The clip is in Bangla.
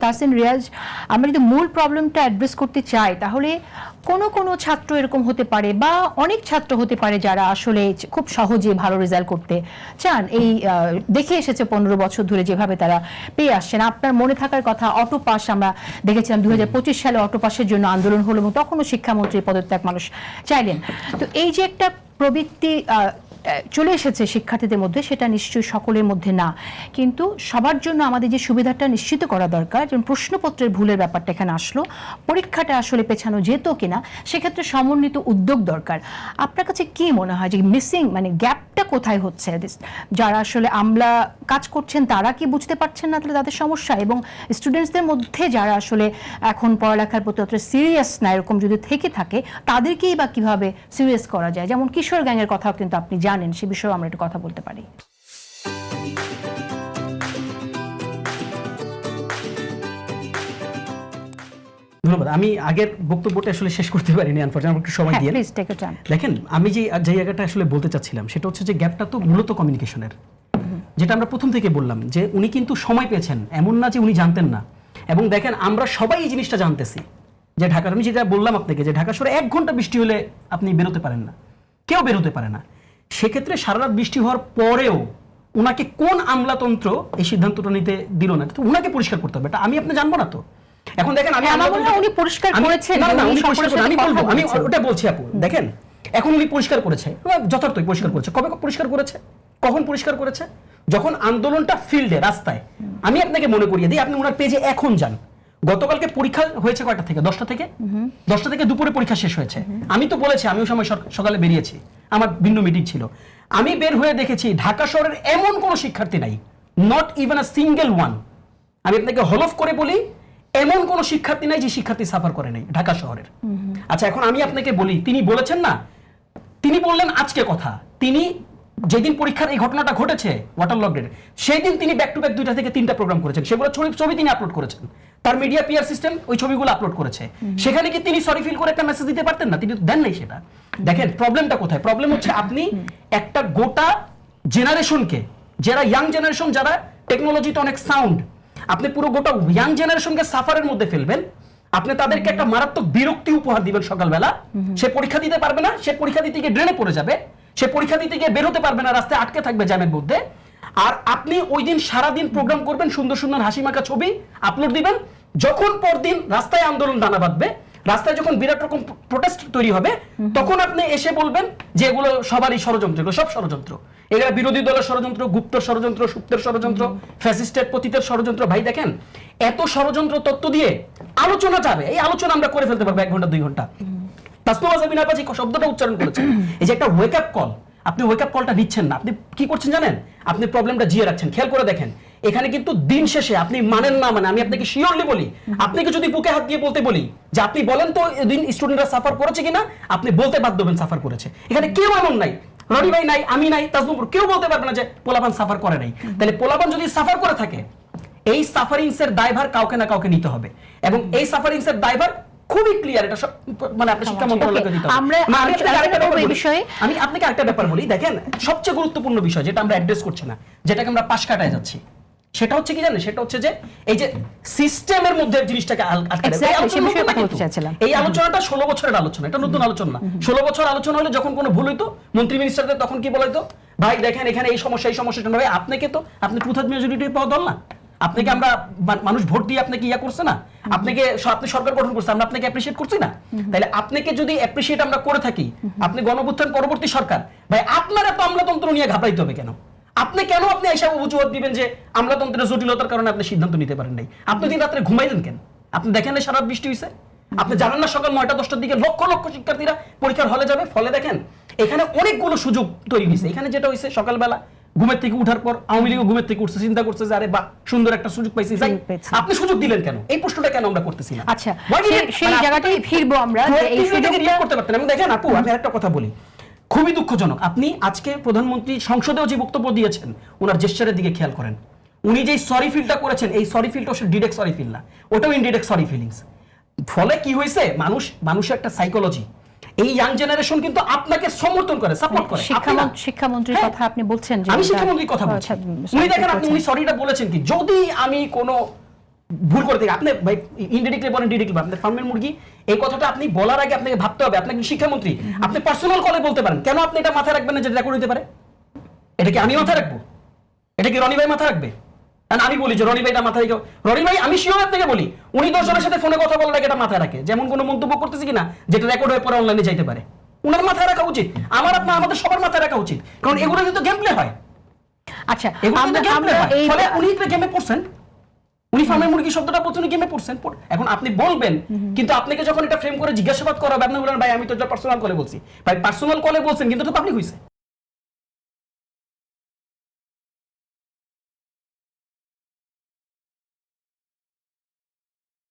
তাহসিন রিয়াজ, আমরা যদি মূল প্রবলেমটা অ্যাড্রেস করতে চাই তাহলে কোনো ছাত্র এরকম হতে পারে বা অনেক ছাত্র হতে পারে যারা আসলে খুব সহজে ভালো রেজাল্ট করতে চান, এই দেখে এসেছে 15 বছর ধরে যেভাবে তারা পেয়ে আসছেন। আপনার মনে থাকার কথা অটো পাস আমরা দেখেছিলাম 2025 সালে অটো পাসের জন্য আন্দোলন হলো এবং তখনও শিক্ষামন্ত্রীর পদত্যাগ মানুষ চাইলেন। তো এই যে একটা প্রবৃত্তি চলে এসেছে শিক্ষার্থীদের মধ্যে, সেটা নিশ্চয়ই সকলের মধ্যে না, কিন্তু সবার জন্য আমাদের যে সুবিধাটা নিশ্চিত করা দরকার, যেমন প্রশ্নপত্রের ভুলের ব্যাপারটা এখানে আসলো, পরীক্ষাটা আসলে পেছানো যেত কিনা, সেক্ষেত্রে সমন্বিত উদ্যোগ দরকার। আপনার কাছে কি মনে হয় যে মিসিং মানে গ্যাপটা কোথায় হচ্ছে? যারা আসলে আমলা কাজ করছেন তারা কি বুঝতে পারছেন না তাহলে তাদের সমস্যা, এবং স্টুডেন্টসদের মধ্যে যারা আসলে এখন পড়ালেখার প্রতি অত সিরিয়াস না এরকম যদি থেকে থাকে তাদেরকেই বা কিভাবে সিরিয়াস করা যায়? যেমন কিশোর গ্যাংয়ের কথাও কিন্তু আপনি জানেন, সে বিষয়ে আমরা একটু কথা বলতে পারি। ধন্যবাদ। আমি আগের বক্তব্যটা আসলে শেষ করতে পারিনি, আনফরচুনেটলি একটু সময় দিয়ে। দেখেন, আমি যে জায়গাটা আসলে বলতে চাচ্ছিলাম সেটা হচ্ছে যে গ্যাপটা তো মূলত কমিউনিকেশনের, যেটা আমরা প্রথম থেকে বললাম যে উনি কিন্তু সময় পেয়েছেন, এমন না যে উনি জানতেন না। এবং দেখেন আমরা সবাই এই জিনিসটা জানতেছি যে ঢাকার, আমি যেটা বললাম আপনাকে যে ঢাকা শহরে 1 ঘন্টা বৃষ্টি হলে আপনি বেরোতে পারেন না, কেউ বেরোতে পারে না। সেক্ষেত্রে সারা রাত বৃষ্টি হওয়ার পরেও ওনাকে কোন আমলাতন্ত্র এই সিদ্ধান্তটা নিতে দিল না? তো ওনাকে পরিষ্কার করতে হবে, এটা আমি আপনি জানবো না তো। এখন দেখেন উনি পরিষ্কার করেছেন, আমি ওটা বলছি আপু। দেখেন এখন উনি পরিষ্কার করেছে, যথার্থই পরিষ্কার করেছে। কবে পরিষ্কার করেছে, কখন পরিষ্কার করেছে? যখন আন্দোলনটা ফিল্ডে, রাস্তায়। আমি আপনাকে মনে করিয়ে দিই, আপনি ওনার পেজে এখন যান। গতকালকে পরীক্ষা হয়েছে কয়টা থেকে? 10টা থেকে 10টা থেকে দুপুরে পরীক্ষা শেষ হয়েছে। আমি তো বলেছি, আমি ওই সময় সকালে বেরিয়েছি, আমার ভিন্ন মিটিং ছিল। আমি বের হয়ে দেখেছি ঢাকা শহরের এমন কোন শিক্ষার্থী নাই, not even a single one. আমি আপনাকে হলফ করে বলি, এমন কোন শিক্ষার্থী নাই যে শিক্ষার্থী সাফার করে নাই ঢাকা শহরের। আচ্ছা, এখন আমি আপনাকে বলি, তিনি বলেছেন না, তিনি বললেন আজকে কথা, তিনি যেদিন পরীক্ষার এই ঘটনাটা ঘটেছে ওয়াটারলগের, সেই দিন তিনি ব্যাক টু ব্যাক 2টা থেকে 3টা প্রোগ্রাম করেছেন। সেগুলো ছবি তিনি আপলোড করেছেন, তার মিডিয়া পিআর সিস্টেম ওই ছবিগুলো আপলোড করেছে। সেখানে কি তিনি সরি ফিল করে একটা মেসেজ দিতে পারতেন না? তিনি দেন নাই সেটা। দেখেন প্রবলেমটা কোথায়? প্রবলেম হচ্ছে আপনি একটা গোটা জেনারেশনকে, যারা ইয়াং জেনারেশন, যারা টেকনোলজিতে অনেক সাউন্ড, আপনি পুরো গোটা ইয়াং জেনারেশনকে সাফারের মধ্যে ফেলবেন। আপনি তাদেরকে একটা মারাত্মক বিরক্তি উপহার দিবেন সকালবেলা। সে পরীক্ষা দিতে পারবে না, সে পরীক্ষা দিতে গিয়ে ড্রেনে পড়ে যাবে, সে পরীক্ষা দিতে গিয়ে বের হতে পারবে না, রাস্তায় আটকে থাকবে জ্যামের মধ্যে। আর আপনি ওই দিন সারাদিন প্রোগ্রাম করবেন, সুন্দর সুন্দর হাসি মাখা ছবি আপলোড দিবেন। যখন পরদিন রাস্তায় আন্দোলন দানা বাঁধবে, রাস্তায় যখন বিরাট রকম প্রোটেস্ট তৈরি হবে, তখন আপনি এসে বলবেন যে এগুলো সবারই ষড়যন্ত্র, এগুলো সব ষড়যন্ত্র, এগুলো বিরোধী দলের ষড়যন্ত্র, গুপ্ত ষড়যন্ত্র, সুপ্তের ষড়যন্ত্র, ফ্যাসিস্টের পতিতের ষড়যন্ত্র। ভাই দেখেন, এত ষড়যন্ত্র তত্ত্ব দিয়ে আলোচনা যাবে, এই আলোচনা আমরা করে ফেলতে পারবো 1 ঘন্টা 2 ঘন্টা। তাসনুমা জাবিন আপা যে শব্দটা উচ্চারণ করেছেন, এই যে একটা ওয়েক আপ কল, আপনি ওয়েক আপ কলটা নিচ্ছেন না। আপনি কি করছেন জানেন? আপনি প্রবলেমটা জিয়ে রাখছেন। খেয়াল করে দেখেন, এখানে কিন্তু দিন শেষে আপনি মানেন না মানে, আমি আপনাকে শিওরলি বলি, আপনাকে যদি বুকে হাত দিয়ে বলতে বলি যে আপনি বলেন তো এদিন স্টুডেন্টরা সাফার করেছে কিনা, আপনি বলতে বাধ্য হবেন সাফার করেছে। এখানে কেউ এমন নাই, রনি ভাই নাই, আমি নাই, তাজনুপুর, কেউ বলতে পারবে না যে পোলাপান সাফার করে নাই। তাহলে পোলাপান যদি সাফার করে থাকে, এই সাফারিংস এর দায়ভার কাউকে না কাউকে নিতে হবে। এবং এই সাফারিংস এর দায়ভার খুবই ক্লিয়ার, এটা মানে আপনি শিক্ষা মন্ত্রণালয়কে দিতে হবে। আমি আপনাকে একটা ব্যাপার বলি, দেখেন সবচেয়ে গুরুত্বপূর্ণ বিষয় যেটা আমরা অ্যাড্রেস করছি না, যেটাকে আমরা পাশ কাটায় যাচ্ছি, সেটা হচ্ছে কি জানেন? সেটা হচ্ছে যে এই যে সিস্টেমের মধ্যে জিনিসটাকে এই আলোচনাটা 16 বছরের আলোচনা, এটা নতুন আলোচনা না। 16 বছর আলোচনা হলে যখন কোনো ভুল হইতো মন্ত্রী মিনিস্টারদের, তখন কি বলা হতো? ভাই দেখেন এখানে এই সমস্যা, এই সমস্যাটা। ভাই আপনাকে তো, আপনি 2/3 মেজরিটি পাওয়া দল না, আপনাকে আমরা মানুষ ভোট দিয়ে আপনাকে ইয়া করছে না, আপনাকে আপনি সরকার গঠন করছে, আমরা আপনাকে অ্যাপ্রিশিয়েট করছি না? তাহলে আপনাকে যদি অ্যাপ্রিশিয়েট আমরা করে থাকি, আপনি গণঅভ্যুত্থান পরবর্তী সরকার, ভাই আপনার এত আমলাতন্ত্র নিয়ে ঘাবড়াইতে হবে কেন? আপনি কেন আপনি এইসব অজুহাত দিবেন যে আমলাতন্ত্রের জটিলতার কারণে আপনি সিদ্ধান্ত নিতে পারেন নাই? আপনি দিন রাত্রে ঘুমাইলেন কেন? আপনি দেখেন না সারা বৃষ্টি হয়েছে? আপনি জানেন না সকাল 9টা 10টার দিকে লক্ষ লক্ষ শিক্ষার্থীরা পরীক্ষার হলে যাবে? ফলে দেখেন এখানে অনেকগুলো সুযোগ তৈরি হয়েছে। এখানে যেটা হয়েছে, সকালবেলা ঘুমের থেকে উঠার পর আওয়ামী লীগ ঘুমের থেকে উঠছে, চিন্তা করছে যে আরে বাহ সুন্দর একটা সুযোগ পাইছি, যাই। আপনি সুযোগ দিলেন কেন? এই প্রশ্নটা কেন আমরা করতেছি না? আচ্ছা, সেই জায়গাটাই ফিরবো আমরা, এই সুযোগটা রিয়েক্ট করতে পারতেন। এবং দেখেন আপু, আমি একটা কথা বলি, খুবই দুঃখজনক, আপনি আজকে প্রধানমন্ত্রী সংসদেও যে বক্তব্য দিয়েছেন, ওনার জেস্চারের দিকে খেয়াল করেন। উনি যে সরি ফিলটা করেছেন, এই সরি ফিলটা আসলে ডিরেক্ট সরি ফিল না, ওটাও ইনডিরেক্ট সরি ফিলিংস। ফলে কি হয়েছে, মানুষের একটা সাইকোলজি, এই ইয়াং জেনারেশন কিন্তু আপনাকে সমর্থন করে, সাপোর্ট করে। শিক্ষামন্ত্রীর কথা আপনি বলছেন, আমি শিক্ষামন্ত্রীর কথা বলছি। উনি দেখেন, উনি সরিটা বলেছেন কি, যদি আমি কোনো ভুল করে থেকে আপনি ভাই ইনডিরেক্টলি বলেন ডিরেক্টলি বলেন, আপনার ফার্মের মুরগি এই কথাটা আপনি বলার আগে আপনাকে ভাবতে হবে, আপনি একজন শিক্ষামন্ত্রী, আপনি পার্সোনাল কলে বলতে পারেন, কেন আপনি এটা মাথায় রাখবেন না যে রেকর্ড হতে পারে? এটা কি আমি মাথায় রাখবো? এটা কি রনি ভাই মাথায় রাখবে? কারণ আমি বলি যে রনি ভাই এটা মাথায় রেখে, রনি ভাই আমি শিওর আপনাকে বলি উনি 10 জনের সাথে ফোনে কথা বলার আগে এটা মাথায় রাখে, যেমন কোনো মন্তব্য করতেছি কিনা যেটা রেকর্ড হয়ে পরে অনলাইনে যাইতে পারে, উনার মাথায় রাখা উচিত, আমাদের সবার মাথায় রাখা উচিত, কারণ এগুলো কিন্তু গেম প্লে হয়। আচ্ছা, এগুলো কিন্তু গেম প্লে হয়, এই ফলে উনি এটা গেমে পড়ছেন, উনি ফার্মের মুরগি শব্দটা বলছেন গেমে পড়ছেন। এখন আপনি বলবেন, কিন্তু আপনাকে যখন এটা ফ্রেম করে জিজ্ঞাসাবাদ করা হবে আপনি বলেন ভাই আমি তো এটা পার্সোনাল কলে বলছি, ভাই পার্সোনাল কলে বলছেন কিন্তু এটা পাবলিক হইছে।